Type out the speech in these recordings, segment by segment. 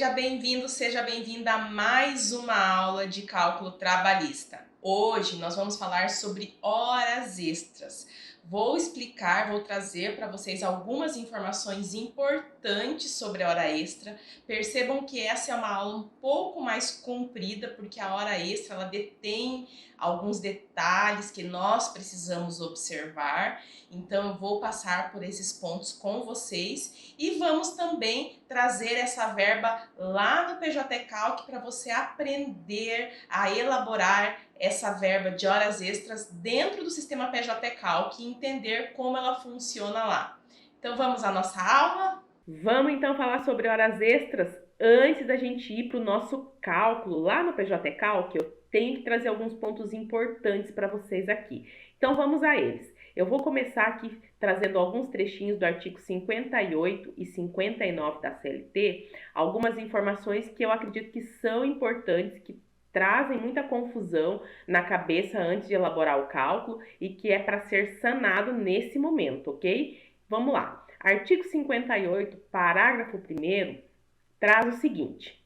Seja bem-vindo, seja bem-vinda a mais uma aula de cálculo trabalhista. Hoje nós vamos falar sobre horas extras. Vou trazer para vocês algumas informações importantes sobre a hora extra. Percebam que essa é uma aula um pouco mais comprida, porque a hora extra ela detém alguns detalhes que nós precisamos observar. Então eu vou passar por esses pontos com vocês e vamos também trazer essa verba lá no PJ Calc para você aprender a elaborar essa verba de horas extras dentro do sistema PJ Calc e entender como ela funciona lá. Então vamos à nossa aula? Vamos então falar sobre horas extras. Antes da gente ir para o nosso cálculo lá no PJ Calc, eu tenho que trazer alguns pontos importantes para vocês aqui. Então vamos a eles. Eu vou começar aqui trazendo alguns trechinhos do artigo 58 e 59 da CLT, algumas informações que eu acredito que são importantes, que trazem muita confusão na cabeça antes de elaborar o cálculo e que é para ser sanado nesse momento, ok? Vamos lá. Artigo 58, parágrafo 1º, traz o seguinte: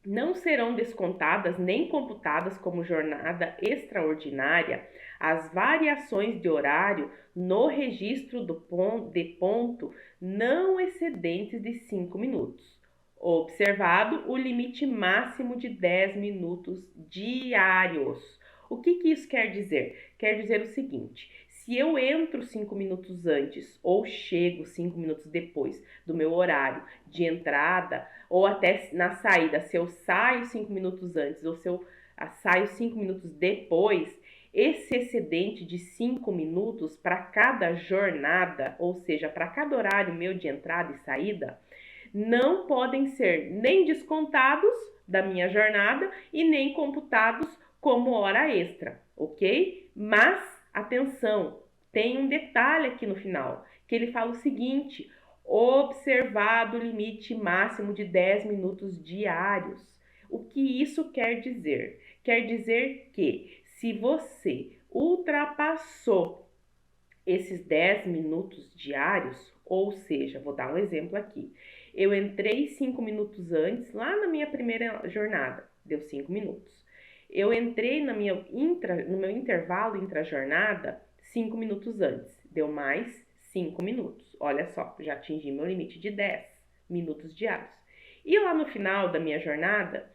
não serão descontadas nem computadas como jornada extraordinária as variações de horário no registro de ponto não excedentes de 5 minutos, observado o limite máximo de 10 minutos diários. O que isso quer dizer? Quer dizer o seguinte: se eu entro 5 minutos antes ou chego 5 minutos depois do meu horário de entrada, ou até na saída, se eu saio 5 minutos antes ou se eu saio 5 minutos depois, esse excedente de 5 minutos para cada jornada, ou seja, para cada horário meu de entrada e saída, não podem ser nem descontados da minha jornada e nem computados como hora extra, ok? Mas, atenção, tem um detalhe aqui no final, que ele fala o seguinte: observado o limite máximo de 10 minutos diários. O que isso quer dizer? Quer dizer que se você ultrapassou esses 10 minutos diários, ou seja, vou dar um exemplo aqui. Eu entrei 5 minutos antes, lá na minha primeira jornada, deu 5 minutos. Eu entrei no meu intervalo intra-jornada 5 minutos antes, deu mais 5 minutos. Olha só, já atingi meu limite de 10 minutos diários. E lá no final da minha jornada,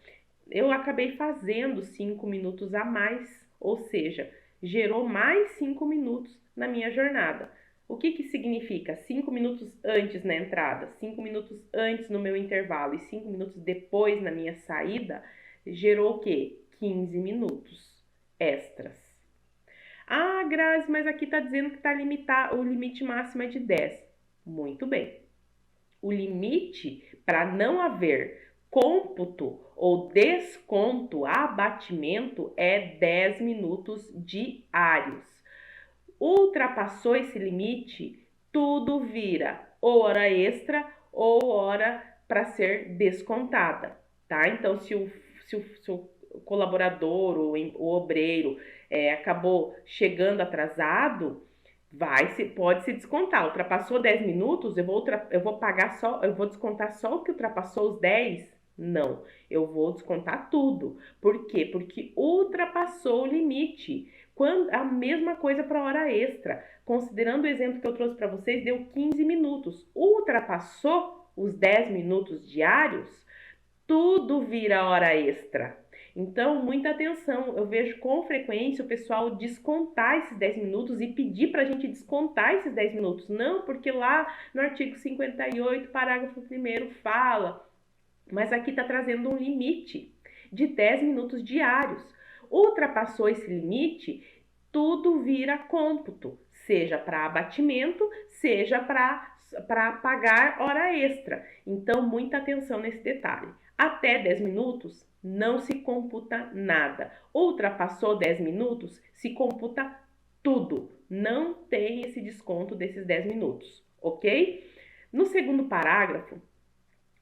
eu acabei fazendo 5 minutos a mais, ou seja, gerou mais 5 minutos na minha jornada. O que significa? 5 minutos antes na entrada, 5 minutos antes no meu intervalo e 5 minutos depois na minha saída, gerou o quê? 15 minutos extras. Ah, Grazi, mas aqui está dizendo que tá limitado, o limite máximo é de 10. Muito bem. O limite para não haver cômputo ou desconto, abatimento, é 10 minutos diários. Ultrapassou esse limite, tudo vira ou hora extra ou hora para ser descontada, tá? Então, se o colaborador ou o obreiro acabou chegando atrasado, pode se descontar. Ultrapassou 10 minutos, eu vou descontar só o que ultrapassou os 10? Não, eu vou descontar tudo. Por quê? Porque ultrapassou o limite. A mesma coisa para a hora extra. Considerando o exemplo que eu trouxe para vocês, deu 15 minutos. Ultrapassou os 10 minutos diários, tudo vira hora extra. Então, muita atenção. Eu vejo com frequência o pessoal descontar esses 10 minutos e pedir para a gente descontar esses 10 minutos. Não, porque lá no artigo 58, parágrafo 1º, fala. Mas aqui está trazendo um limite de 10 minutos diários. Ultrapassou esse limite, tudo vira cômputo, seja para abatimento, seja para pagar hora extra. Então, muita atenção nesse detalhe. Até 10 minutos não se computa nada. Ultrapassou 10 minutos, se computa tudo. Não tem esse desconto desses 10 minutos, ok? No segundo parágrafo,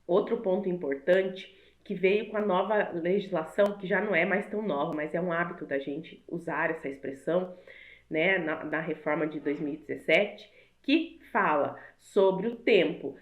outro ponto importante que veio com a nova legislação, que já não é mais tão nova, mas é um hábito da gente usar essa expressão, né, na reforma de 2017, que fala sobre o tempo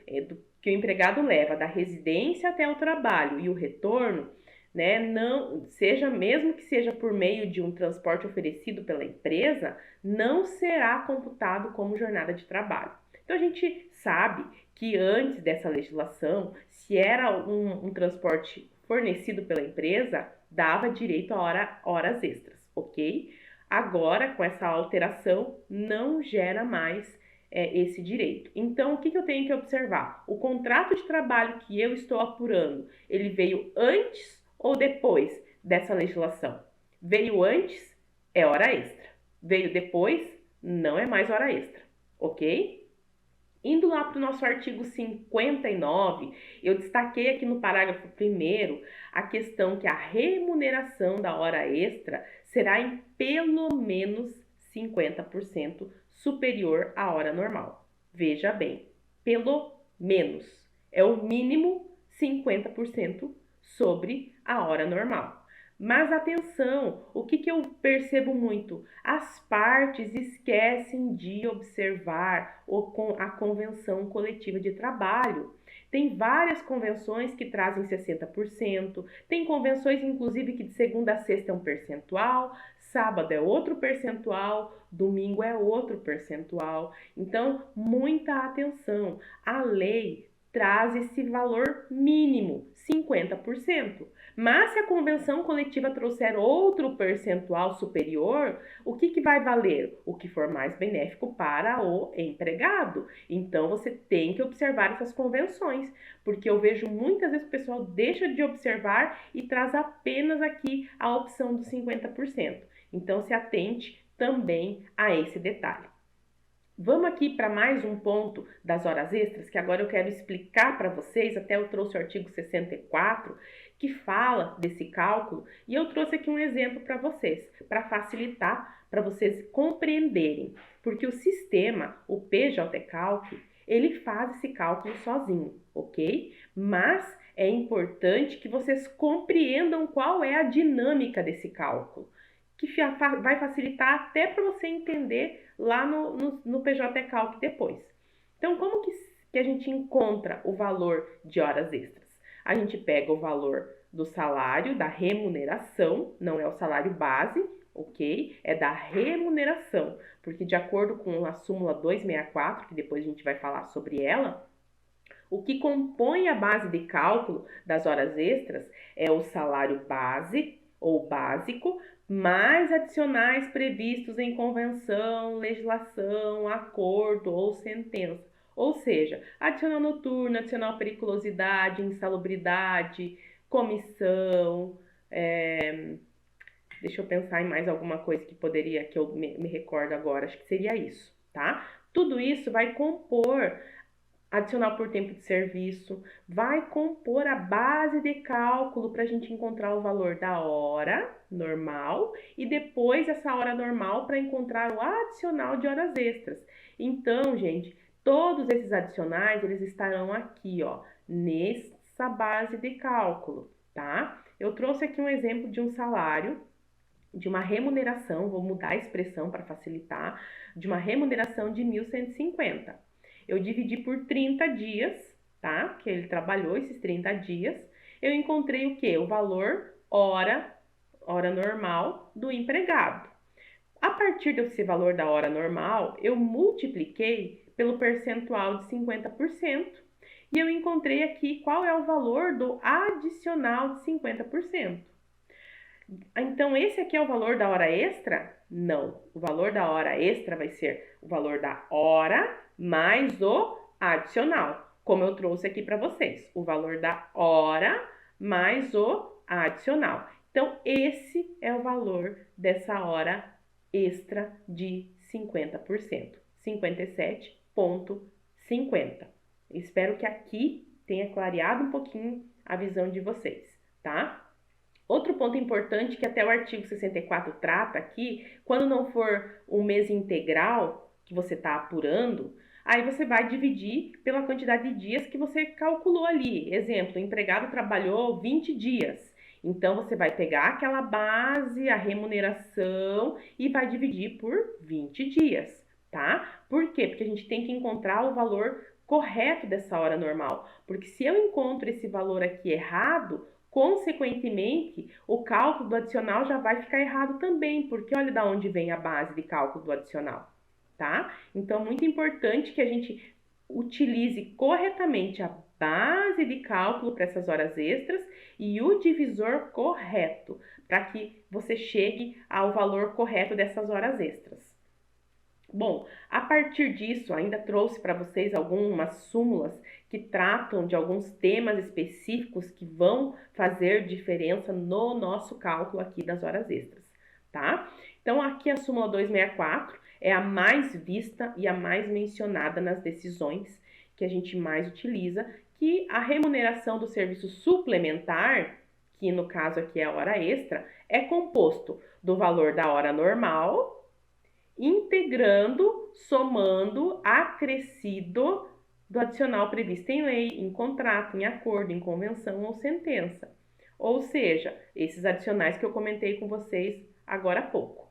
que o empregado leva da residência até o trabalho e o retorno, né, não seja mesmo que seja por meio de um transporte oferecido pela empresa, não será computado como jornada de trabalho. Então a gente sabe que antes dessa legislação, se era um transporte fornecido pela empresa, dava direito a horas extras, ok? Agora, com essa alteração, não gera mais esse direito. Então, o que eu tenho que observar? O contrato de trabalho que eu estou apurando, ele veio antes ou depois dessa legislação? Veio antes, é hora extra. Veio depois, não é mais hora extra, ok? Indo lá para o nosso artigo 59, eu destaquei aqui no parágrafo 1º a questão que a remuneração da hora extra será em pelo menos 50% superior à hora normal. Veja bem, pelo menos. É o mínimo 50% sobre a hora normal. Mas atenção, o que eu percebo muito? As partes esquecem de observar a convenção coletiva de trabalho. Tem várias convenções que trazem 60%, tem convenções inclusive que de segunda a sexta é um percentual, sábado é outro percentual, domingo é outro percentual. Então, muita atenção. A lei traz esse valor mínimo, 50%. Mas se a convenção coletiva trouxer outro percentual superior, o que vai valer? O que for mais benéfico para o empregado. Então, você tem que observar essas convenções, porque eu vejo muitas vezes o pessoal deixa de observar e traz apenas aqui a opção dos 50%. Então, se atente também a esse detalhe. Vamos aqui para mais um ponto das horas extras, que agora eu quero explicar para vocês, até eu trouxe o artigo 64, que fala desse cálculo, e eu trouxe aqui um exemplo para vocês, para facilitar, para vocês compreenderem, porque o sistema, o PJCalc, ele faz esse cálculo sozinho, ok? Mas é importante que vocês compreendam qual é a dinâmica desse cálculo, que vai facilitar até para você entender lá no PJCalc depois. Então, como que a gente encontra o valor de horas extras? A gente pega o valor do salário, da remuneração, não é o salário base, ok? É da remuneração, porque de acordo com a súmula 264, que depois a gente vai falar sobre ela, o que compõe a base de cálculo das horas extras é o salário base ou básico, mais adicionais previstos em convenção, legislação, acordo ou sentença. Ou seja, adicional noturno, adicional periculosidade, insalubridade, comissão, deixa eu pensar em mais alguma coisa que eu me recordo agora, acho que seria isso, tá? Tudo isso vai compor adicional por tempo de serviço, vai compor a base de cálculo para a gente encontrar o valor da hora normal e depois essa hora normal para encontrar o adicional de horas extras. Então, gente, todos esses adicionais, eles estarão aqui, ó, nessa base de cálculo, tá? Eu trouxe aqui um exemplo de um salário, de uma remuneração, vou mudar a expressão para facilitar, de uma remuneração de 1.150. Eu dividi por 30 dias, tá? Que ele trabalhou esses 30 dias. Eu encontrei o quê? O valor hora normal do empregado. A partir desse valor da hora normal, eu multipliquei pelo percentual de 50% e eu encontrei aqui qual é o valor do adicional de 50%. Então, esse aqui é o valor da hora extra? Não. O valor da hora extra vai ser o valor da hora mais o adicional, como eu trouxe aqui para vocês. O valor da hora mais o adicional. Então, esse é o valor dessa hora extra de 50%. 57,50. Espero que aqui tenha clareado um pouquinho a visão de vocês, tá? Outro ponto importante que até o artigo 64 trata aqui, quando não for um mês integral que você está apurando, aí você vai dividir pela quantidade de dias que você calculou ali. Exemplo, o empregado trabalhou 20 dias. Então, você vai pegar aquela base, a remuneração e vai dividir por 20 dias, tá? Por quê? Porque a gente tem que encontrar o valor correto dessa hora normal, porque se eu encontro esse valor aqui errado, consequentemente, o cálculo do adicional já vai ficar errado também, porque olha de onde vem a base de cálculo do adicional, tá? Então, muito importante que a gente utilize corretamente a base de cálculo para essas horas extras e o divisor correto, para que você chegue ao valor correto dessas horas extras. Bom, a partir disso, ainda trouxe para vocês algumas súmulas que tratam de alguns temas específicos que vão fazer diferença no nosso cálculo aqui das horas extras, tá? Então, aqui a súmula 264 é a mais vista e a mais mencionada nas decisões que a gente mais utiliza, que a remuneração do serviço suplementar, que no caso aqui é a hora extra, é composto do valor da hora normal, integrando, somando, acrescido do adicional previsto em lei, em contrato, em acordo, em convenção ou sentença. Ou seja, esses adicionais que eu comentei com vocês agora há pouco.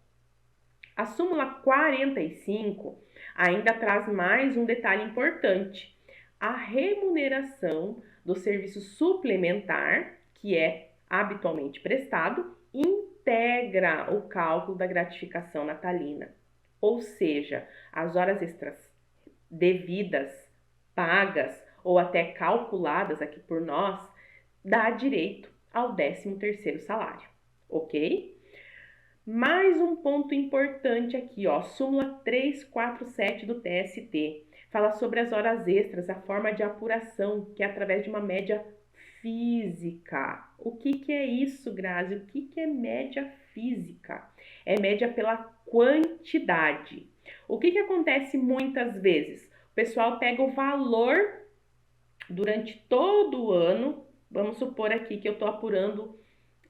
A súmula 45 ainda traz mais um detalhe importante. A remuneração do serviço suplementar, que é habitualmente prestado, integra o cálculo da gratificação natalina. Ou seja, as horas extras devidas, pagas ou até calculadas aqui por nós, dá direito ao 13º salário, ok? Mais um ponto importante aqui, ó, súmula 347 do TST, fala sobre as horas extras, a forma de apuração, que é através de uma média física. O que é isso, Grazi? O que é média física? É média pela quantidade. O que acontece muitas vezes? O pessoal pega o valor durante todo o ano, vamos supor aqui que eu estou apurando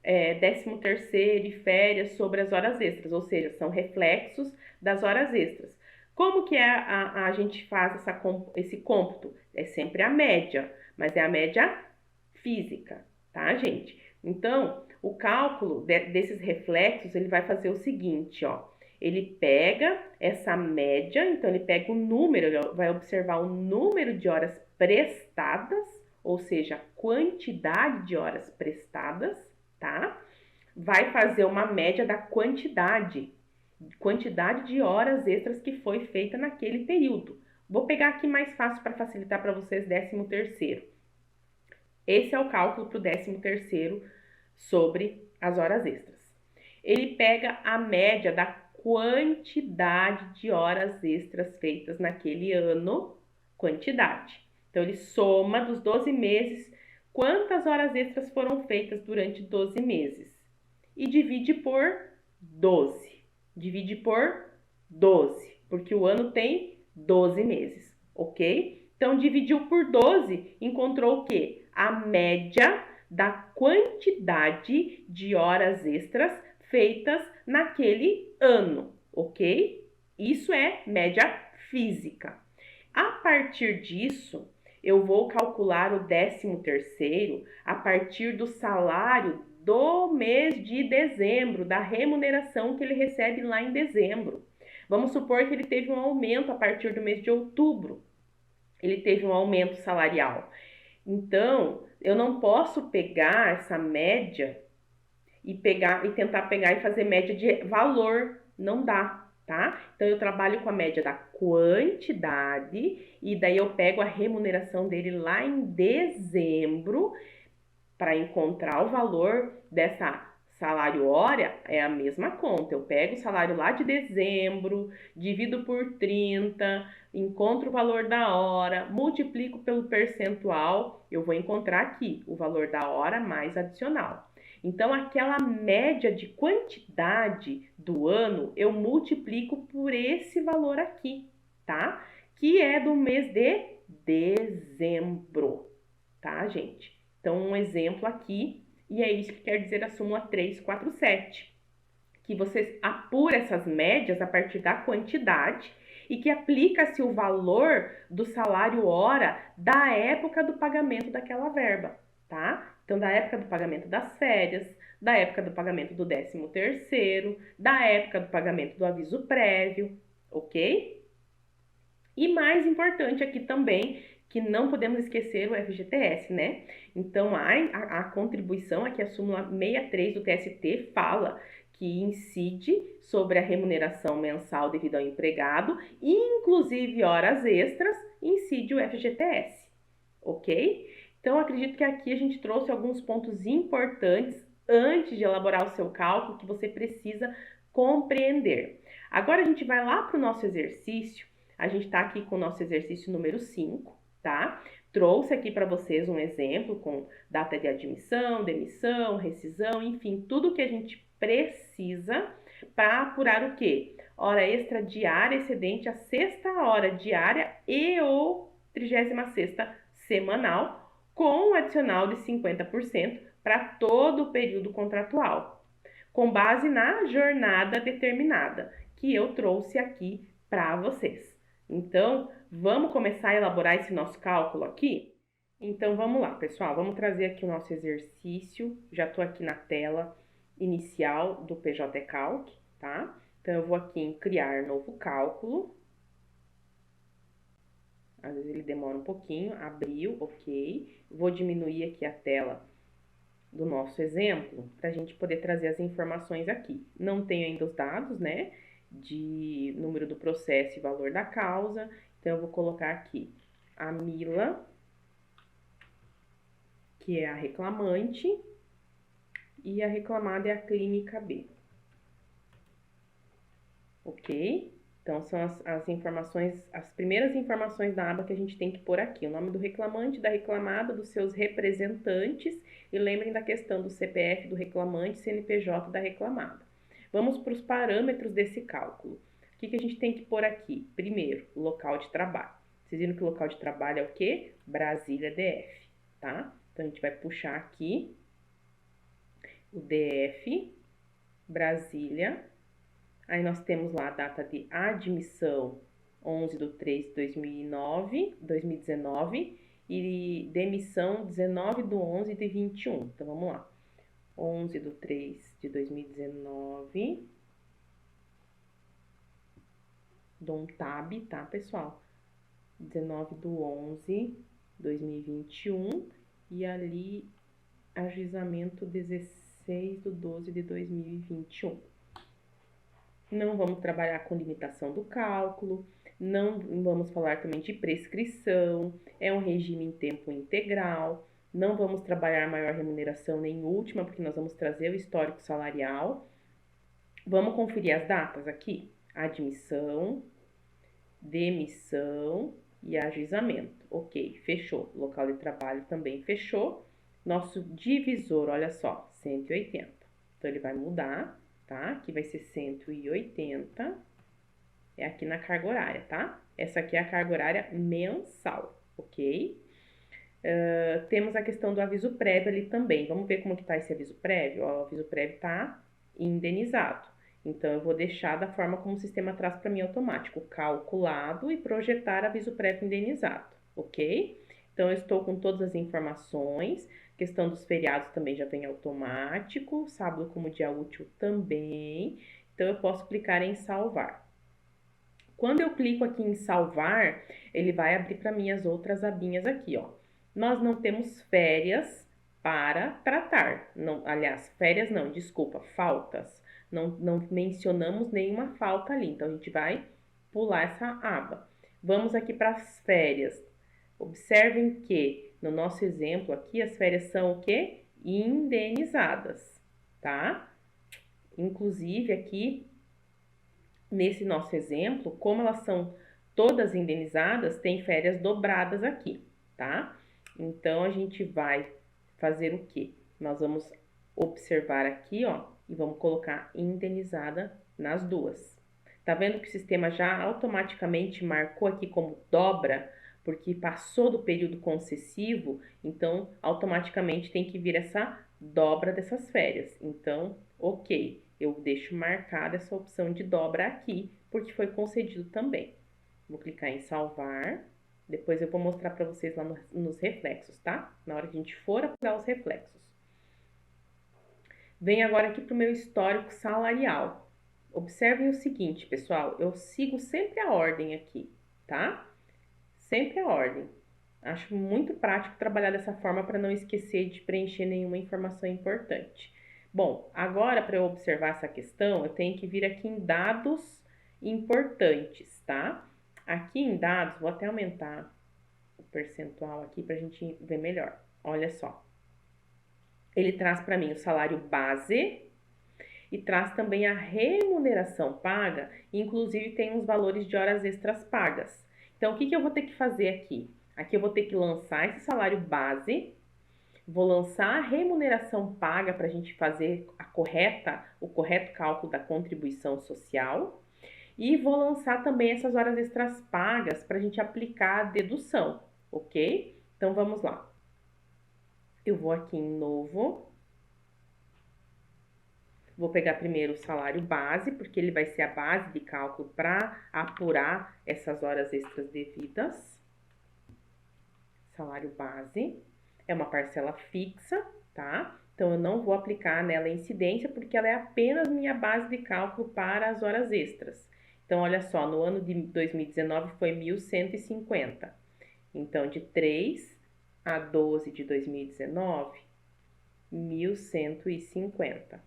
13º e férias sobre as horas extras, ou seja, são reflexos das horas extras. Como que a gente faz esse cômputo? É sempre a média, mas é a média física, tá, gente? Então, o cálculo desses reflexos, ele vai fazer o seguinte, ó. Ele pega essa média, então ele pega o número, ele vai observar o número de horas prestadas, ou seja, a quantidade de horas prestadas, tá? Vai fazer uma média da quantidade de horas extras que foi feita naquele período. Vou pegar aqui mais fácil para facilitar para vocês 13º. Esse é o cálculo para o 13º sobre as horas extras. Ele pega a média da quantidade de horas extras feitas naquele ano, quantidade. Então, ele soma dos 12 meses quantas horas extras foram feitas durante 12 meses e divide por 12. Divide por 12, porque o ano tem 12 meses, ok? Então, dividiu por 12, encontrou o quê? A média da quantidade de horas extras feitas naquele ano, ok? Isso é média física. A partir disso, eu vou calcular o 13º a partir do salário do mês de dezembro, da remuneração que ele recebe lá em dezembro. Vamos supor que ele teve um aumento a partir do mês de outubro. Ele teve um aumento salarial. Então, eu não posso pegar essa média e tentar pegar e fazer média de valor. Não dá, tá? Então, eu trabalho com a média da quantidade e daí eu pego a remuneração dele lá em dezembro para encontrar o valor dessa salário hora. É a mesma conta. Eu pego o salário lá de dezembro, divido por 30, encontro o valor da hora, multiplico pelo percentual, eu vou encontrar aqui o valor da hora mais adicional. Então, aquela média de quantidade do ano, eu multiplico por esse valor aqui, tá? Que é do mês de dezembro, tá, gente? Então, um exemplo aqui, e é isso que quer dizer a súmula 347, que você apura essas médias a partir da quantidade e que aplica-se o valor do salário hora da época do pagamento daquela verba, tá? Então, da época do pagamento das férias, da época do pagamento do 13º, da época do pagamento do aviso prévio, ok? E mais importante aqui também, que não podemos esquecer o FGTS, né? Então, a contribuição aqui, a súmula 63 do TST fala que incide sobre a remuneração mensal devido ao empregado, inclusive horas extras, incide o FGTS, ok? Então, acredito que aqui a gente trouxe alguns pontos importantes antes de elaborar o seu cálculo que você precisa compreender. Agora a gente vai lá para o nosso exercício. A gente está aqui com o nosso exercício número 5, tá? Trouxe aqui para vocês um exemplo com data de admissão, demissão, rescisão, enfim, tudo que a gente precisa para apurar o quê? Hora extra diária excedente a sexta hora diária e ou 36ª semanal, com um adicional de 50% para todo o período contratual, com base na jornada determinada, que eu trouxe aqui para vocês. Então, vamos começar a elaborar esse nosso cálculo aqui? Então, vamos lá, pessoal. Vamos trazer aqui o nosso exercício. Já estou aqui na tela inicial do PJ Calc, tá? Então, eu vou aqui em criar novo cálculo. Às vezes ele demora um pouquinho. Abriu, ok. Vou diminuir aqui a tela do nosso exemplo para a gente poder trazer as informações aqui. Não tenho ainda os dados, né? De número do processo e valor da causa. Então, eu vou colocar aqui a Mila, que é a reclamante, e a reclamada é a clínica B. Ok? Então, são as informações, as primeiras informações da aba que a gente tem que pôr aqui. O nome do reclamante, da reclamada, dos seus representantes. E lembrem da questão do CPF do reclamante, CNPJ da reclamada. Vamos para os parâmetros desse cálculo. O que a gente tem que pôr aqui? Primeiro, local de trabalho. Vocês viram que o local de trabalho é o quê? Brasília DF, tá? Então, a gente vai puxar aqui o DF, Brasília. Aí nós temos lá a data de admissão 11/3/2019 e demissão 19/11/21. Então, vamos lá. 11/3/2019. Dou um tab, tá, pessoal? 19/11/2021 e ali ajuizamento 16/12/2021. Não vamos trabalhar com limitação do cálculo, não vamos falar também de prescrição, é um regime em tempo integral, não vamos trabalhar maior remuneração nem última, porque nós vamos trazer o histórico salarial. Vamos conferir as datas aqui? Admissão, demissão e ajuizamento. Ok, fechou. Local de trabalho também fechou. Nosso divisor, olha só, 180. Então, ele vai mudar, tá? Aqui vai ser 180. É aqui na carga horária, tá? Essa aqui é a carga horária mensal, ok? Temos a questão do aviso prévio ali também. Vamos ver como que tá esse aviso prévio? Ó, o aviso prévio tá indenizado. Então, eu vou deixar da forma como o sistema traz para mim automático, calculado e projetar aviso prévio indenizado, ok? Então, eu estou com todas as informações. Questão dos feriados também já vem automático, sábado como dia útil também. Então, eu posso clicar em salvar. Quando eu clico aqui em salvar, ele vai abrir para mim as outras abinhas aqui, ó. Nós não temos férias para tratar. Não, aliás, férias não, desculpa, faltas. Não mencionamos nenhuma falta ali, então a gente vai pular essa aba. Vamos aqui para as férias. Observem que, no nosso exemplo aqui, as férias são o quê? Indenizadas, tá? Inclusive, aqui, nesse nosso exemplo, como elas são todas indenizadas, tem férias dobradas aqui, tá? Então, a gente vai fazer o quê? Nós vamos observar aqui, ó, e vamos colocar indenizada nas duas. Tá vendo que o sistema já automaticamente marcou aqui como dobra, porque passou do período concessivo, então automaticamente tem que vir essa dobra dessas férias. Então, ok, eu deixo marcada essa opção de dobra aqui, porque foi concedido também. Vou clicar em salvar. Depois eu vou mostrar para vocês lá nos reflexos, tá? Na hora que a gente for apurar os reflexos. Venho agora aqui para o meu histórico salarial. Observem o seguinte, pessoal, eu sigo sempre a ordem aqui, tá? Sempre a ordem. Acho muito prático trabalhar dessa forma para não esquecer de preencher nenhuma informação importante. Bom, agora para eu observar essa questão, eu tenho que vir aqui em dados importantes, tá? Aqui em dados, vou até aumentar o percentual aqui para a gente ver melhor. Olha só. Ele traz para mim o salário base e traz também a remuneração paga, inclusive tem uns valores de horas extras pagas. Então, o que eu vou ter que fazer aqui? Aqui eu vou ter que lançar esse salário base, vou lançar a remuneração paga para a gente fazer o correto cálculo da contribuição social e vou lançar também essas horas extras pagas para a gente aplicar a dedução, ok? Então vamos lá. Eu vou aqui em novo. Vou pegar primeiro o salário base, porque ele vai ser a base de cálculo para apurar essas horas extras devidas. Salário base é uma parcela fixa, tá? Então, eu não vou aplicar nela a incidência, porque ela é apenas minha base de cálculo para as horas extras. Então, olha só, no ano de 2019 foi 1.150. Então, de 3 a 12 de 2019, 1.150.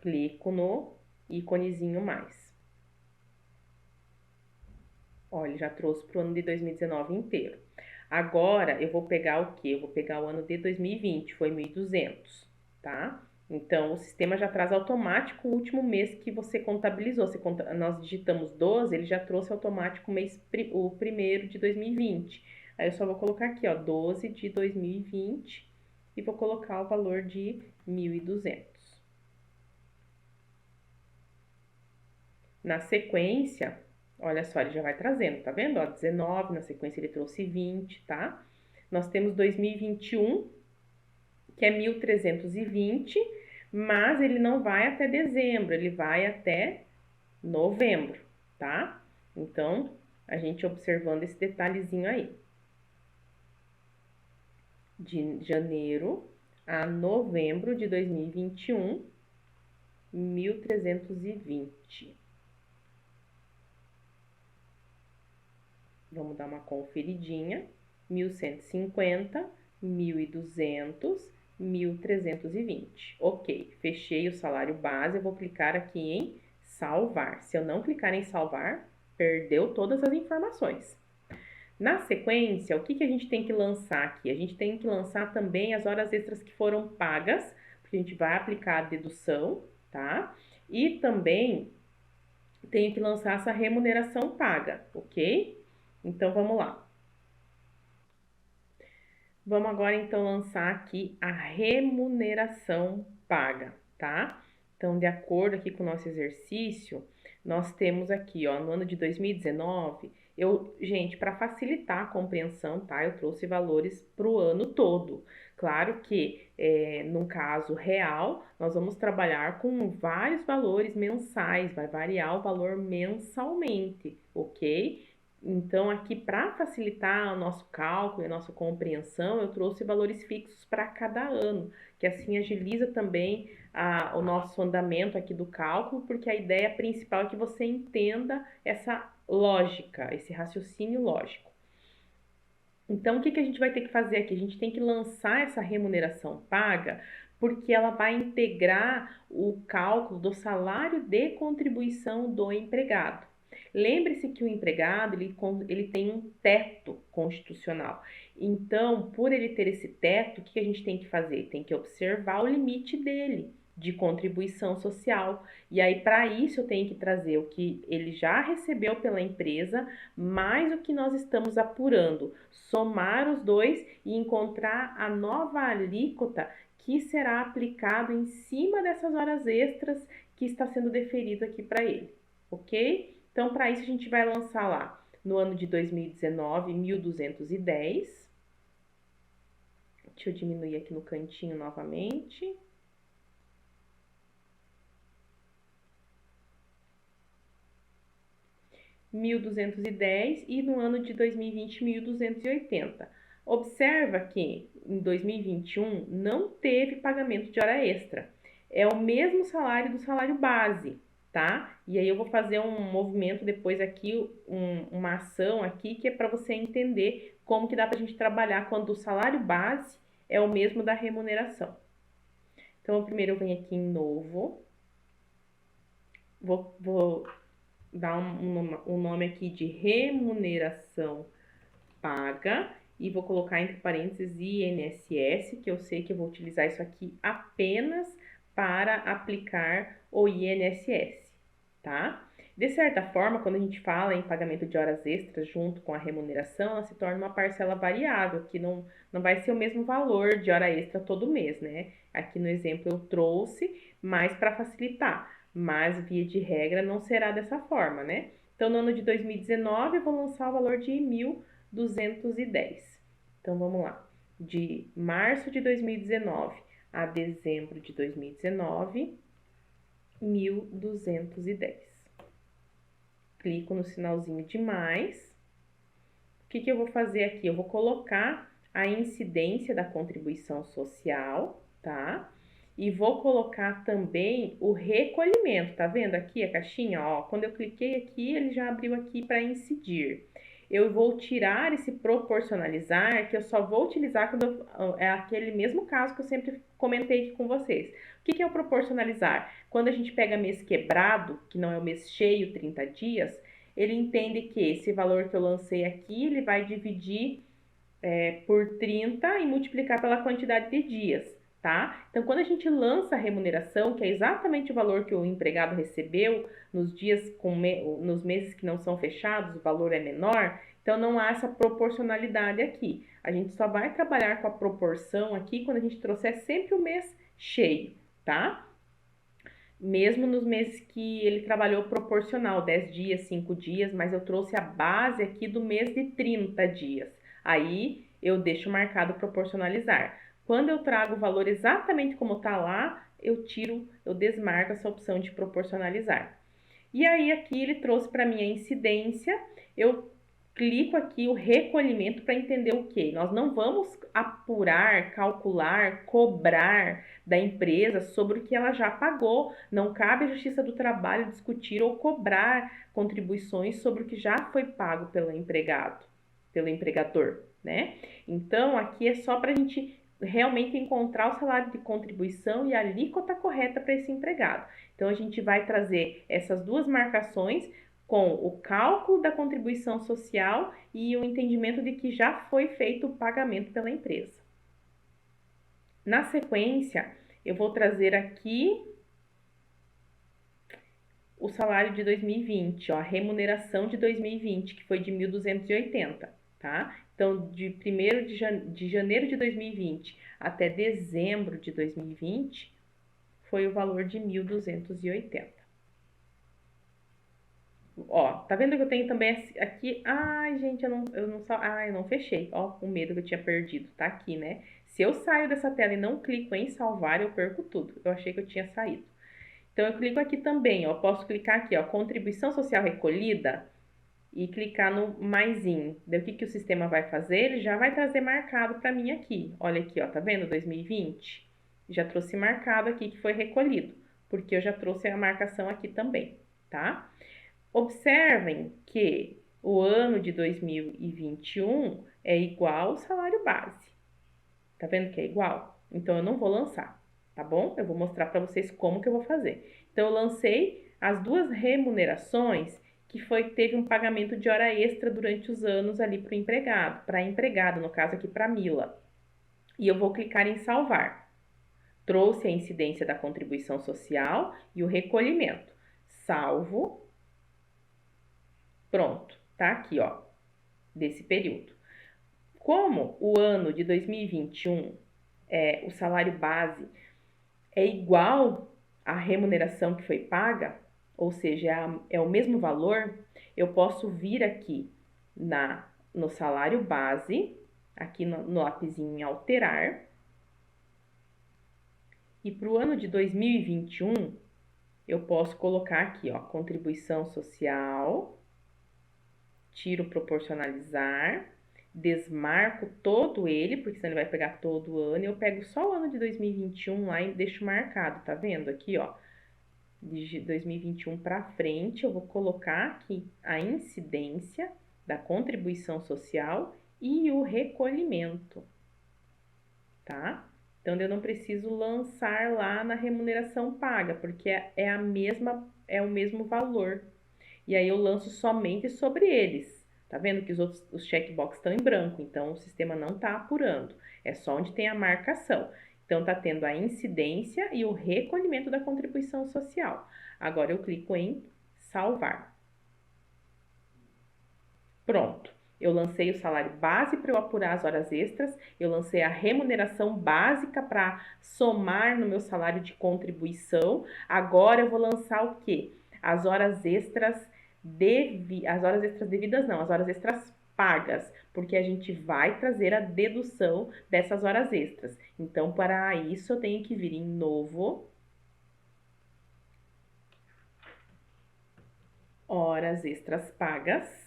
Clico no íconezinho mais. Olha, ele já trouxe para o ano de 2019 inteiro. Agora, eu vou pegar o quê? Eu vou pegar o ano de 2020, foi 1.200, tá? Então, o sistema já traz automático o último mês que você contabilizou. Nós digitamos 12, ele já trouxe automático o primeiro de 2020. Aí eu só vou colocar aqui, ó, 12 de 2020 e vou colocar o valor de 1.200. Na sequência, olha só, ele já vai trazendo, tá vendo? Ó, 19, na sequência ele trouxe 20, tá? Nós temos 2021, que é 1.320, mas ele não vai até dezembro, ele vai até novembro, tá? Então, a gente observando esse detalhezinho aí. De janeiro a novembro de 2021, 1.320. Vamos dar uma conferidinha. 1.150, 1.200, 1.320. Ok, fechei o salário base. Eu vou clicar aqui em salvar. Se eu não clicar em salvar, perdeu todas as informações. Na sequência, o que a gente tem que lançar aqui? A gente tem que lançar também as horas extras que foram pagas, porque a gente vai aplicar a dedução, tá? E também tenho que lançar essa remuneração paga, ok? Então, vamos lá. Vamos agora, então, lançar aqui a remuneração paga, tá? Então, de acordo aqui com o nosso exercício, nós temos aqui, ó, no ano de 2019, gente, para facilitar a compreensão, tá? Eu trouxe valores para o ano todo. Claro que, num caso real, nós vamos trabalhar com vários valores mensais, vai variar o valor mensalmente, ok? Então, aqui para facilitar o nosso cálculo e a nossa compreensão, eu trouxe valores fixos para cada ano, que assim agiliza também o nosso andamento aqui do cálculo, porque a ideia principal é que você entenda essa lógica, esse raciocínio lógico. Então, o que a gente vai ter que fazer aqui? A gente tem que lançar essa remuneração paga, porque ela vai integrar o cálculo do salário de contribuição do empregado. Lembre-se que o empregado ele tem um teto constitucional. Então, por ele ter esse teto, o que a gente tem que fazer? Tem que observar o limite dele de contribuição social. E aí, para isso, eu tenho que trazer o que ele já recebeu pela empresa, mais o que nós estamos apurando, somar os dois e encontrar a nova alíquota que será aplicado em cima dessas horas extras que está sendo deferido aqui para ele, ok? Então, para isso, a gente vai lançar lá, no ano de 2019, 1.210. Deixa eu diminuir aqui no cantinho novamente. R$ 1.210 e no ano de 2020, 1.280. Observa que em 2021 não teve pagamento de hora extra. É o mesmo salário do salário base, tá? E aí eu vou fazer um movimento depois aqui, uma ação aqui, que é para você entender como que dá pra gente trabalhar quando o salário base é o mesmo da remuneração. Então, primeiro eu venho aqui em novo, vou dar um nome aqui de remuneração paga e vou colocar entre parênteses INSS, que eu sei que eu vou utilizar isso aqui apenas para aplicar o INSS, tá? De certa forma, quando a gente fala em pagamento de horas extras junto com a remuneração, ela se torna uma parcela variável, que não vai ser o mesmo valor de hora extra todo mês, né? Aqui no exemplo eu trouxe, mas para facilitar, mas via de regra não será dessa forma, né? Então, no ano de 2019, eu vou lançar o valor de 1.210. Então, vamos lá. De março de 2019 a dezembro de 2019, 1.210. Clico no sinalzinho de mais. O que eu vou fazer aqui? Eu vou colocar a incidência da contribuição social, tá? E vou colocar também o recolhimento, tá vendo aqui a caixinha? Ó, quando eu cliquei aqui, ele já abriu aqui para incidir. Eu vou tirar esse proporcionalizar, que eu só vou utilizar quando é aquele mesmo caso que eu sempre comentei aqui com vocês. O que é o proporcionalizar? Quando a gente pega mês quebrado, que não é o mês cheio, 30 dias, ele entende que esse valor que eu lancei aqui, ele vai dividir por 30 e multiplicar pela quantidade de dias, tá? Então, quando a gente lança a remuneração, que é exatamente o valor que o empregado recebeu nos dias nos meses que não são fechados, o valor é menor, então não há essa proporcionalidade aqui. A gente só vai trabalhar com a proporção aqui quando a gente trouxer sempre o mês cheio, tá? Mesmo nos meses que ele trabalhou proporcional, 10 dias, 5 dias, mas eu trouxe a base aqui do mês de 30 dias. Aí eu deixo marcado proporcionalizar. Quando eu trago o valor exatamente como está lá, eu desmarco essa opção de proporcionalizar. E aí aqui ele trouxe para mim a incidência, eu clico aqui o recolhimento para entender o que? Nós não vamos apurar, calcular, cobrar da empresa sobre o que ela já pagou. Não cabe à Justiça do Trabalho discutir ou cobrar contribuições sobre o que já foi pago pelo empregado, pelo empregador, né? Então, aqui é só para a gente realmente encontrar o salário de contribuição e a alíquota correta para esse empregado. Então, a gente vai trazer essas duas marcações com o cálculo da contribuição social e o entendimento de que já foi feito o pagamento pela empresa. Na sequência, eu vou trazer aqui o salário de 2020, ó, a remuneração de 2020, que foi de 1.280, tá? Então, de 1º de janeiro de 2020 até dezembro de 2020, foi o valor de 1.280. Ó, tá vendo que eu tenho também aqui? Ai, gente, eu não fechei. Ó, o medo que eu tinha perdido. Tá aqui, né? Se eu saio dessa tela e não clico em salvar, eu perco tudo. Eu achei que eu tinha saído. Então, eu clico aqui também, ó. Posso clicar aqui, ó, contribuição social recolhida e clicar no maisinho. Daí, o que o sistema vai fazer? Ele já vai trazer marcado para mim aqui. Olha aqui, ó, tá vendo? 2020. Já trouxe marcado aqui que foi recolhido, porque eu já trouxe a marcação aqui também, tá? Observem que o ano de 2021 é igual ao salário base. Tá vendo que é igual? Então, eu não vou lançar, tá bom? Eu vou mostrar para vocês como que eu vou fazer. Então, eu lancei as duas remunerações que teve um pagamento de hora extra durante os anos ali para a empregada, no caso aqui para Mila. E eu vou clicar em salvar. Trouxe a incidência da contribuição social e o recolhimento. Salvo. Pronto, tá aqui, ó, desse período. Como o ano de 2021, o salário base é igual à remuneração que foi paga, ou seja, é o mesmo valor, eu posso vir aqui no salário base, aqui no lapisinho em alterar, e para o ano de 2021, eu posso colocar aqui, ó, contribuição social, tiro proporcionalizar, desmarco todo ele, porque senão ele vai pegar todo o ano, e eu pego só o ano de 2021 lá e deixo marcado, tá vendo aqui, ó? de 2021 para frente, eu vou colocar aqui a incidência da contribuição social e o recolhimento, tá? Então, eu não preciso lançar lá na remuneração paga, porque é o mesmo valor. E aí eu lanço somente sobre eles. Tá vendo que os checkbox estão em branco, então o sistema não está apurando. É só onde tem a marcação. Então tá tendo a incidência e o recolhimento da contribuição social. Agora eu clico em salvar. Pronto. Eu lancei o salário base para eu apurar as horas extras, eu lancei a remuneração básica para somar no meu salário de contribuição. Agora eu vou lançar o quê? As horas extras as horas extras devidas não, as horas extras pagas, porque a gente vai trazer a dedução dessas horas extras. Então, para isso eu tenho que vir em novo, horas extras pagas.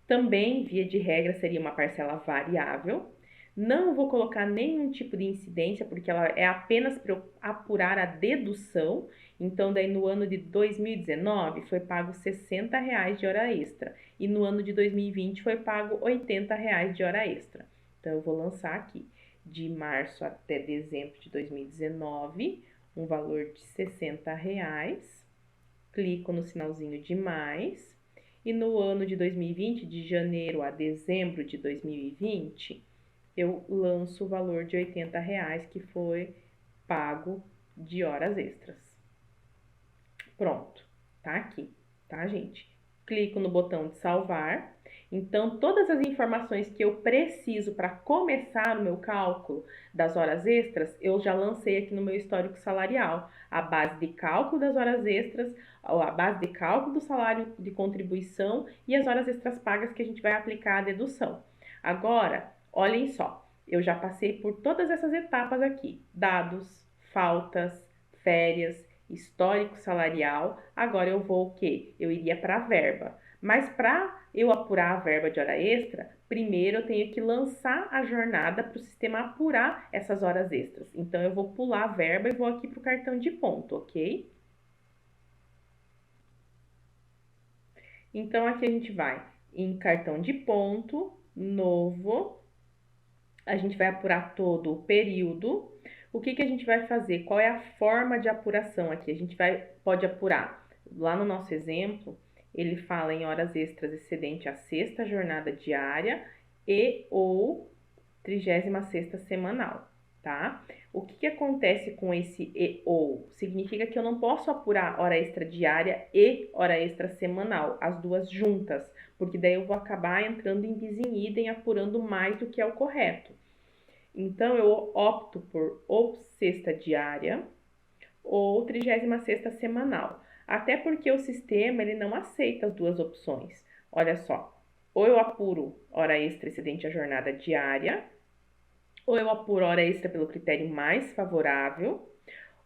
Também, via de regra, seria uma parcela variável. Não vou colocar nenhum tipo de incidência, porque ela é apenas para eu apurar a dedução. Então, daí no ano de 2019 foi pago R$60 de hora extra. E no ano de 2020 foi pago R$80 de hora extra. Então, eu vou lançar aqui, de março até dezembro de 2019, um valor de R$60. Clico no sinalzinho de mais. E no ano de 2020, de janeiro a dezembro de 2020, eu lanço o valor de R$80 que foi pago de horas extras. Pronto, tá aqui, tá, gente? Clico no botão de salvar. Então, todas as informações que eu preciso para começar o meu cálculo das horas extras, eu já lancei aqui no meu histórico salarial. A base de cálculo das horas extras, a base de cálculo do salário de contribuição e as horas extras pagas que a gente vai aplicar a dedução. Agora, olhem só, eu já passei por todas essas etapas aqui: dados, faltas, férias, histórico salarial. Agora eu vou o quê? Eu iria para a verba. Mas para eu apurar a verba de hora extra, primeiro eu tenho que lançar a jornada para o sistema apurar essas horas extras. Então eu vou pular a verba e vou aqui para o cartão de ponto, ok? Então aqui a gente vai em cartão de ponto, novo, a gente vai apurar todo o período. O que a gente vai fazer? Qual é a forma de apuração aqui? A gente pode apurar, lá no nosso exemplo, ele fala em horas extras excedente a sexta jornada diária e ou 36ª semanal, tá? O que acontece com esse e ou? Significa que eu não posso apurar hora extra diária e hora extra semanal, as duas juntas, porque daí eu vou acabar entrando em bis in idem, apurando mais do que é o correto. Então, eu opto por ou sexta diária ou 36ª semanal. Até porque o sistema ele não aceita as duas opções. Olha só, ou eu apuro hora extra excedente à jornada diária, ou eu apuro hora extra pelo critério mais favorável,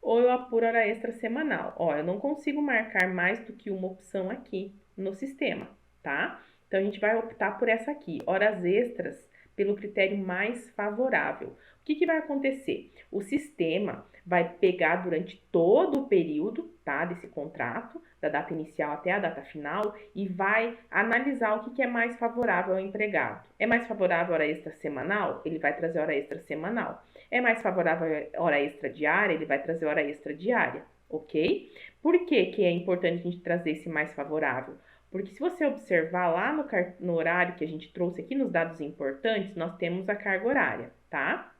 ou eu apuro hora extra semanal. Ó, eu não consigo marcar mais do que uma opção aqui no sistema, tá? Então, a gente vai optar por essa aqui, horas extras pelo critério mais favorável. O que vai acontecer? O sistema vai pegar durante todo o período, tá, desse contrato, da data inicial até a data final, e vai analisar o que é mais favorável ao empregado. É mais favorável a hora extra semanal? Ele vai trazer hora extra semanal. É mais favorável a hora extra diária? Ele vai trazer hora extra diária, ok? Por que é importante a gente trazer esse mais favorável? Porque se você observar lá no horário que a gente trouxe aqui nos dados importantes, nós temos a carga horária, tá?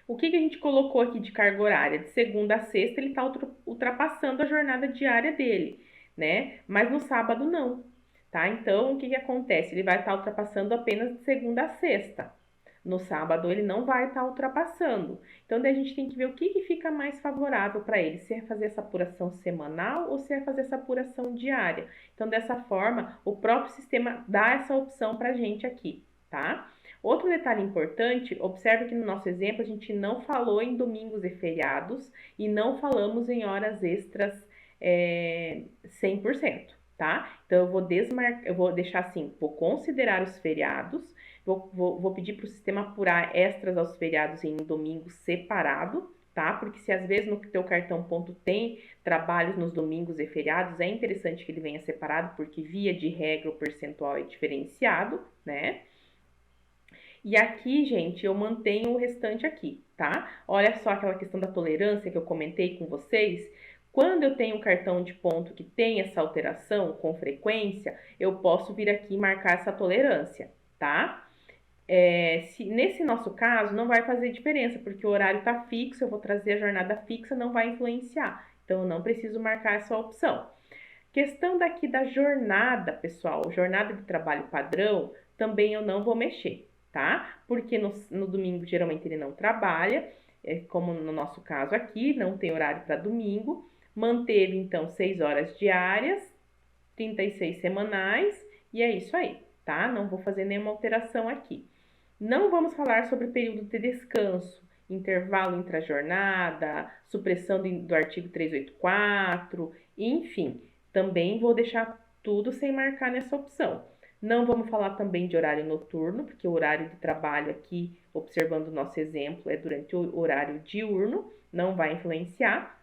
O que a gente colocou aqui de carga horária? De segunda a sexta ele está ultrapassando a jornada diária dele, né? Mas no sábado não, tá? Então, o que acontece? Ele vai estar ultrapassando apenas de segunda a sexta. No sábado ele não vai estar ultrapassando. Então, daí a gente tem que ver o que fica mais favorável para ele, se é fazer essa apuração semanal ou se é fazer essa apuração diária. Então, dessa forma, o próprio sistema dá essa opção para a gente aqui, tá? Outro detalhe importante, observe que no nosso exemplo a gente não falou em domingos e feriados e não falamos em horas extras 100%, tá? Então, eu vou deixar assim, vou considerar os feriados. Vou pedir para o sistema apurar extras aos feriados em domingo separado, tá? Porque se às vezes no teu cartão ponto tem trabalhos nos domingos e feriados, é interessante que ele venha separado, porque via de regra o percentual é diferenciado, né? E aqui, gente, eu mantenho o restante aqui, tá? Olha só aquela questão da tolerância que eu comentei com vocês. Quando eu tenho um cartão de ponto que tem essa alteração com frequência, eu posso vir aqui e marcar essa tolerância, tá? Nesse nosso caso, não vai fazer diferença, porque o horário está fixo, eu vou trazer a jornada fixa, não vai influenciar. Então, eu não preciso marcar essa opção. Questão daqui da jornada, pessoal, jornada de trabalho padrão, também eu não vou mexer, tá? Porque no domingo, geralmente, ele não trabalha, como no nosso caso aqui, não tem horário para domingo. Manteve, então, 6 horas diárias, 36 semanais, e é isso aí, tá? Não vou fazer nenhuma alteração aqui. Não vamos falar sobre período de descanso, intervalo intra-jornada, supressão do artigo 384, enfim. Também vou deixar tudo sem marcar nessa opção. Não vamos falar também de horário noturno, porque o horário de trabalho aqui, observando o nosso exemplo, é durante o horário diurno, não vai influenciar.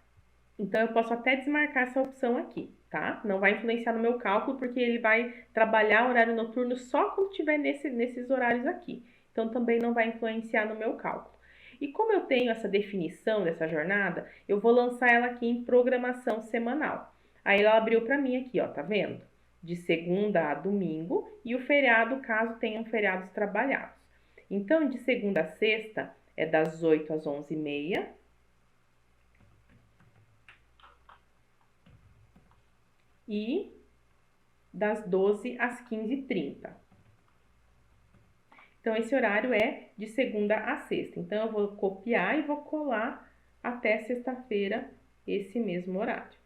Então, eu posso até desmarcar essa opção aqui, tá? Não vai influenciar no meu cálculo, porque ele vai trabalhar horário noturno só quando estiver nesses horários aqui. Então, também não vai influenciar no meu cálculo. E como eu tenho essa definição dessa jornada, eu vou lançar ela aqui em programação semanal. Aí ela abriu para mim aqui, ó, tá vendo? De segunda a domingo e o feriado, caso tenham feriados trabalhados. Então, de segunda a sexta é das 8 às 11h30. E das 12 às 15h30. Então, esse horário é de segunda a sexta. Então, eu vou copiar e vou colar até sexta-feira esse mesmo horário.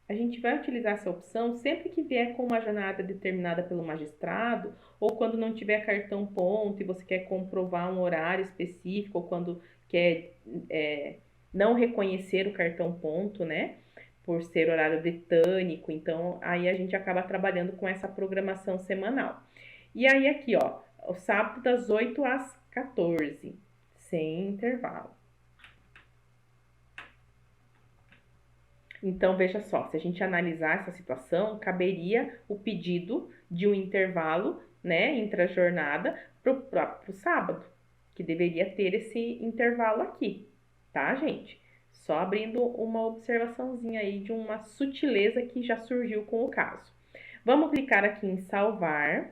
A gente vai utilizar essa opção sempre que vier com uma jornada determinada pelo magistrado ou quando não tiver cartão ponto e você quer comprovar um horário específico ou quando quer não reconhecer o cartão ponto, né? Por ser horário britânico, então aí a gente acaba trabalhando com essa programação semanal. E aí aqui, ó, o sábado das 8 às 14, sem intervalo. Então, veja só, se a gente analisar essa situação, caberia o pedido de um intervalo, né, intra-jornada para o sábado, que deveria ter esse intervalo aqui, tá, gente? Só abrindo uma observaçãozinha aí de uma sutileza que já surgiu com o caso. Vamos clicar aqui em salvar.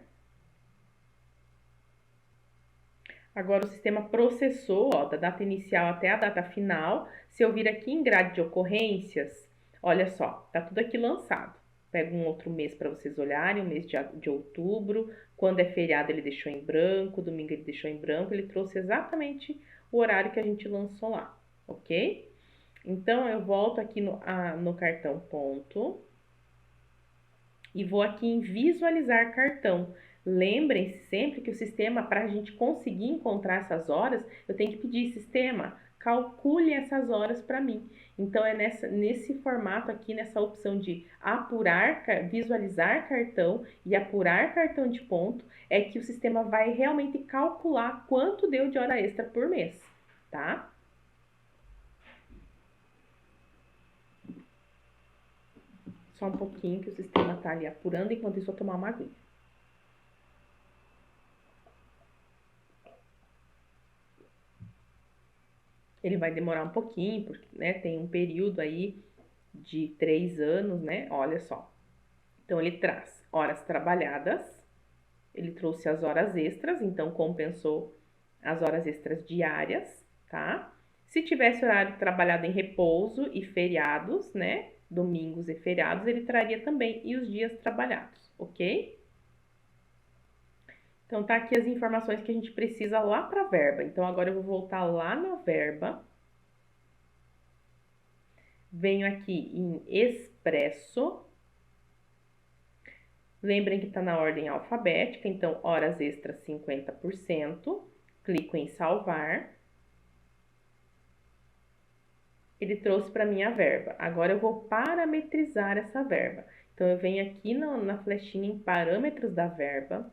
Agora o sistema processou, ó, da data inicial até a data final. Se eu vir aqui em grade de ocorrências, olha só, tá tudo aqui lançado. Pego um outro mês para vocês olharem, o mês de outubro. Quando é feriado ele deixou em branco, domingo ele deixou em branco. Ele trouxe exatamente o horário que a gente lançou lá, ok? Então, eu volto aqui no cartão ponto e vou aqui em visualizar cartão. Lembrem-se sempre que o sistema, para a gente conseguir encontrar essas horas, eu tenho que pedir, sistema, calcule essas horas para mim. Então, é nesse formato aqui, nessa opção de apurar, visualizar cartão e apurar cartão de ponto, é que o sistema vai realmente calcular quanto deu de hora extra por mês, tá? Só um pouquinho que o sistema tá ali apurando, enquanto isso eu tomar uma aguinha. Ele vai demorar um pouquinho, porque, né, tem um período aí de 3 anos, né? Olha só. Então, ele traz horas trabalhadas, ele trouxe as horas extras, então compensou as horas extras diárias, tá? Se tivesse horário trabalhado em repouso e feriados, né? Domingos e feriados, ele traria também e os dias trabalhados, ok? Então, tá aqui as informações que a gente precisa lá para a verba. Então, agora eu vou voltar lá na verba. Venho aqui em Expresso. Lembrem que está na ordem alfabética, então horas extras 50%. Clico em salvar. Ele trouxe para mim a verba. Agora eu vou parametrizar essa verba. Então, eu venho aqui na flechinha em parâmetros da verba.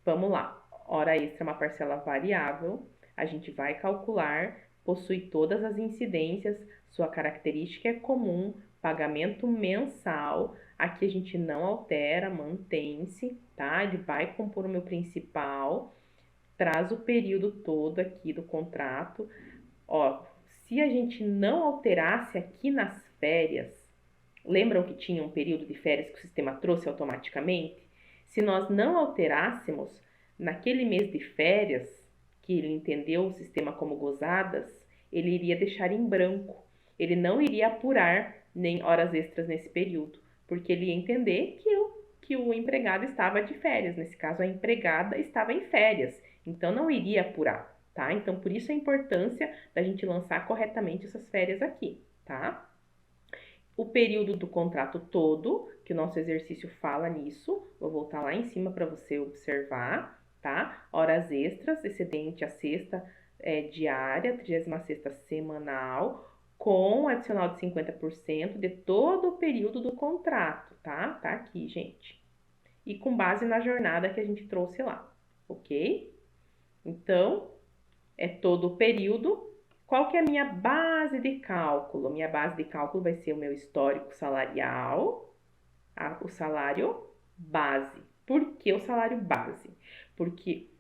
Vamos lá. hora extra é uma parcela variável, a gente vai calcular, possui todas as incidências, sua característica é comum, pagamento mensal, aqui a gente não altera, mantém-se, tá? Ele vai compor o meu principal, traz o período todo aqui do contrato. Ó, se a gente não alterasse aqui nas férias, lembram que tinha um período de férias que o sistema trouxe automaticamente? Se nós não alterássemos, naquele mês de férias, que ele entendeu o sistema como gozadas, ele iria deixar em branco. Ele não iria apurar nem horas extras nesse período, porque ele ia entender que o empregado estava de férias. Nesse caso, a empregada estava em férias, então não iria apurar, tá? Então, por isso a importância da gente lançar corretamente essas férias aqui, tá? O período do contrato todo, que o nosso exercício fala nisso, vou voltar lá em cima para você observar, tá? Horas extras, excedente a sexta diária, 36ª semanal, com adicional de 50% de todo o período do contrato, tá? Tá aqui, gente. E com base na jornada que a gente trouxe lá, ok? Então, é todo o período. Qual que é a minha base de cálculo? Minha base de cálculo vai ser o meu histórico salarial, o salário base. Por que o salário base? Porque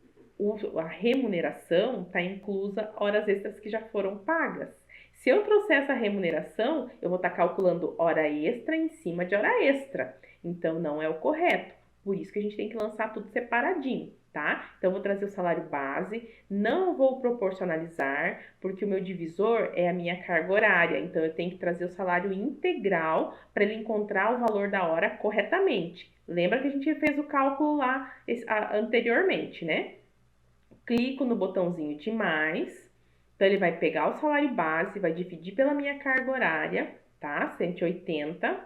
a remuneração está inclusa horas extras que já foram pagas. Se eu trouxer essa remuneração, eu vou estar calculando hora extra em cima de hora extra. Então, não é o correto. Por isso que a gente tem que lançar tudo separadinho, tá? Então, eu vou trazer o salário base, não vou proporcionalizar, porque o meu divisor é a minha carga horária. Então, eu tenho que trazer o salário integral para ele encontrar o valor da hora corretamente. Lembra que a gente fez o cálculo lá anteriormente, né? Clico no botãozinho de mais. Então, ele vai pegar o salário base, vai dividir pela minha carga horária, tá? 180.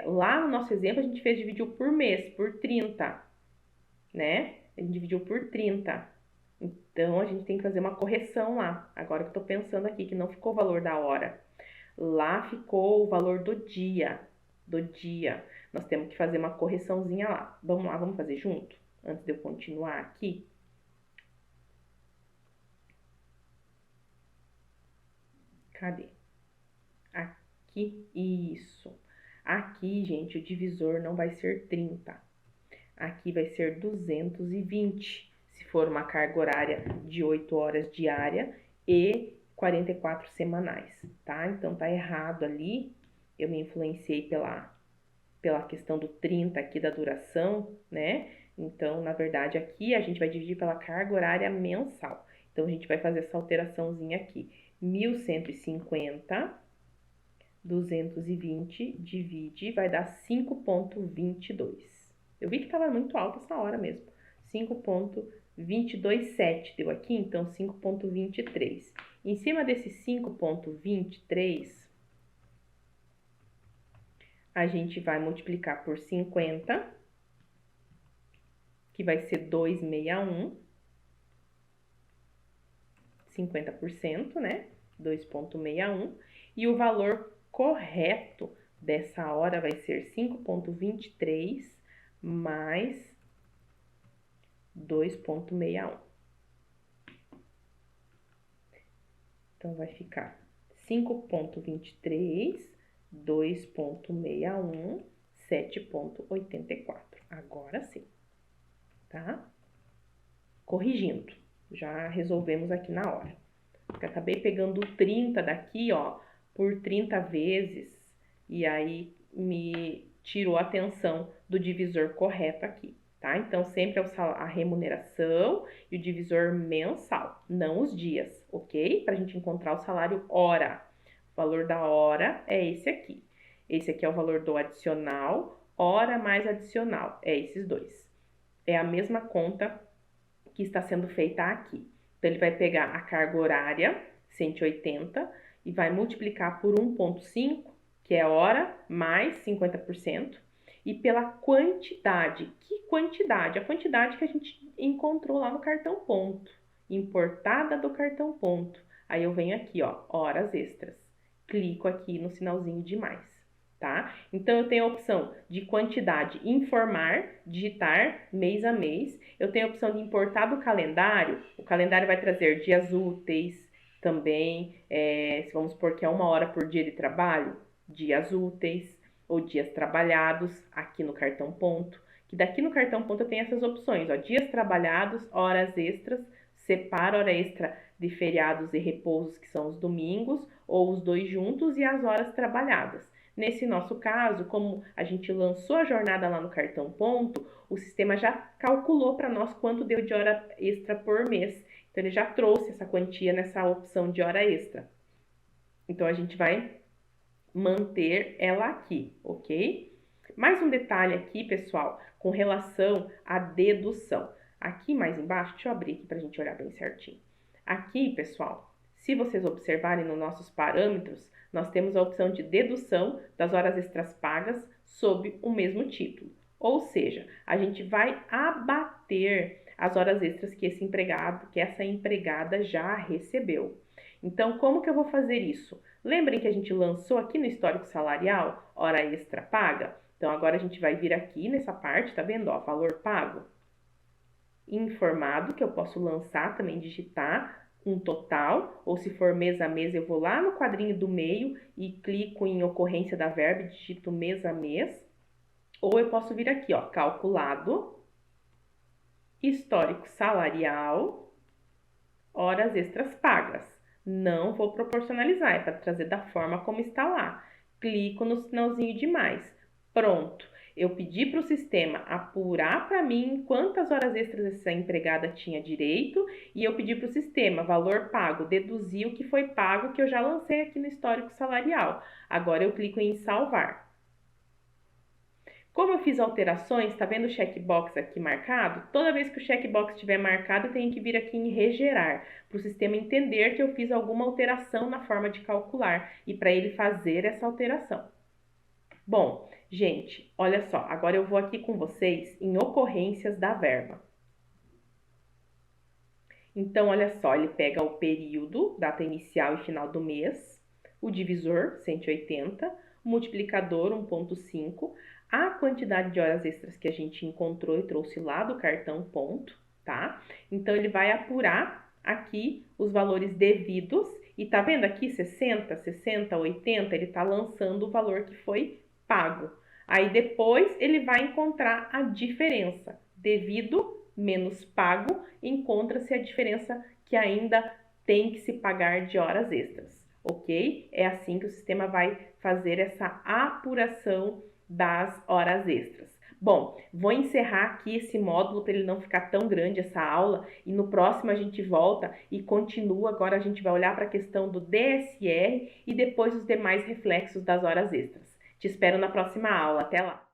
Lá no nosso exemplo, a gente dividiu por mês, por 30, né? A gente dividiu por 30. Então, a gente tem que fazer uma correção lá. Agora que eu tô pensando aqui, que não ficou o valor da hora. Lá ficou o valor do dia. Do dia. Nós temos que fazer uma correçãozinha lá. Vamos lá, vamos fazer junto? Antes de eu continuar aqui. Cadê? Aqui, isso. Aqui, gente, o divisor não vai ser 30. Aqui vai ser 220, se for uma carga horária de 8 horas diária e 44 semanais, tá? Então, tá errado ali. Eu me influenciei pela questão do 30 aqui da duração, né? Então, na verdade, aqui a gente vai dividir pela carga horária mensal. Então, a gente vai fazer essa alteraçãozinha aqui. 1.150, 220 divide, vai dar 5,22. Eu vi que estava muito alta essa hora mesmo. 5,227 deu aqui, então 5,23. Em cima desse 5,23, a gente vai multiplicar por 50, que vai ser 261. 50%, né? 2,61. E o valor correto dessa hora vai ser 5,23 mais 2,61. Então, vai ficar 5,23, 2,61, 7,84. Agora sim, tá? Corrigindo. Já resolvemos aqui na hora. Eu acabei pegando o 30 daqui, ó, por 30 vezes, e aí me tirou a atenção do divisor correto aqui, tá? Então, sempre é a remuneração e o divisor mensal, não os dias, ok? Pra gente encontrar o salário hora. O valor da hora é esse aqui. Esse aqui é o valor do adicional, hora mais adicional, é esses dois. É a mesma conta que está sendo feita aqui. Então, ele vai pegar a carga horária, 180, e vai multiplicar por 1,5, que é hora, mais 50%, e pela quantidade. Que quantidade? A quantidade que a gente encontrou lá no cartão ponto, importada do cartão ponto. Aí eu venho aqui, ó, horas extras. Clico aqui no sinalzinho de mais, tá? Então, eu tenho a opção de quantidade informar, digitar mês a mês. Eu tenho a opção de importar do calendário. O calendário vai trazer dias úteis também. Se vamos supor que é 1 hora por dia de trabalho, dias úteis ou dias trabalhados aqui no cartão ponto. Que daqui no cartão ponto eu tenho essas opções, ó, dias trabalhados, horas extras, separa hora extra de feriados e repousos, que são os domingos, ou os dois juntos, e as horas trabalhadas. Nesse nosso caso, como a gente lançou a jornada lá no cartão ponto, o sistema já calculou para nós quanto deu de hora extra por mês. Então, ele já trouxe essa quantia nessa opção de hora extra. Então, a gente vai manter ela aqui, ok? Mais um detalhe aqui, pessoal, com relação à dedução. Aqui mais embaixo, deixa eu abrir aqui para a gente olhar bem certinho. Aqui, pessoal, se vocês observarem nos nossos parâmetros, nós temos a opção de dedução das horas extras pagas sob o mesmo título. Ou seja, a gente vai abater as horas extras que essa empregada já recebeu. Então, como que eu vou fazer isso? Lembrem que a gente lançou aqui no histórico salarial, hora extra paga? Então, agora a gente vai vir aqui nessa parte, tá vendo? Ó, valor pago informado, que eu posso lançar também, digitar um total, ou se for mês a mês, eu vou lá no quadrinho do meio e clico em ocorrência da verba e digito mês a mês. Ou eu posso vir aqui, ó, calculado, histórico salarial, horas extras pagas. Não vou proporcionalizar, é para trazer da forma como está lá. Clico no sinalzinho de mais. Pronto. Eu pedi para o sistema apurar para mim quantas horas extras essa empregada tinha direito e eu pedi para o sistema, valor pago, deduzir o que foi pago que eu já lancei aqui no histórico salarial. Agora eu clico em salvar. Como eu fiz alterações, tá vendo o checkbox aqui marcado? Toda vez que o checkbox estiver marcado, eu tenho que vir aqui em regerar, para o sistema entender que eu fiz alguma alteração na forma de calcular e para ele fazer essa alteração. Bom, gente, olha só, agora eu vou aqui com vocês em ocorrências da verba. Então, olha só, ele pega o período, data inicial e final do mês, o divisor, 180, o multiplicador, 1,5, a quantidade de horas extras que a gente encontrou e trouxe lá do cartão ponto, tá? Então, ele vai apurar aqui os valores devidos e tá vendo aqui 60, 60, 80, ele tá lançando o valor que foi pago. Aí depois ele vai encontrar a diferença, devido menos pago, encontra-se a diferença que ainda tem que se pagar de horas extras, ok? É assim que o sistema vai fazer essa apuração das horas extras. Bom, vou encerrar aqui esse módulo para ele não ficar tão grande essa aula e no próximo a gente volta e continua. Agora a gente vai olhar para a questão do DSR e depois os demais reflexos das horas extras. Te espero na próxima aula. Até lá!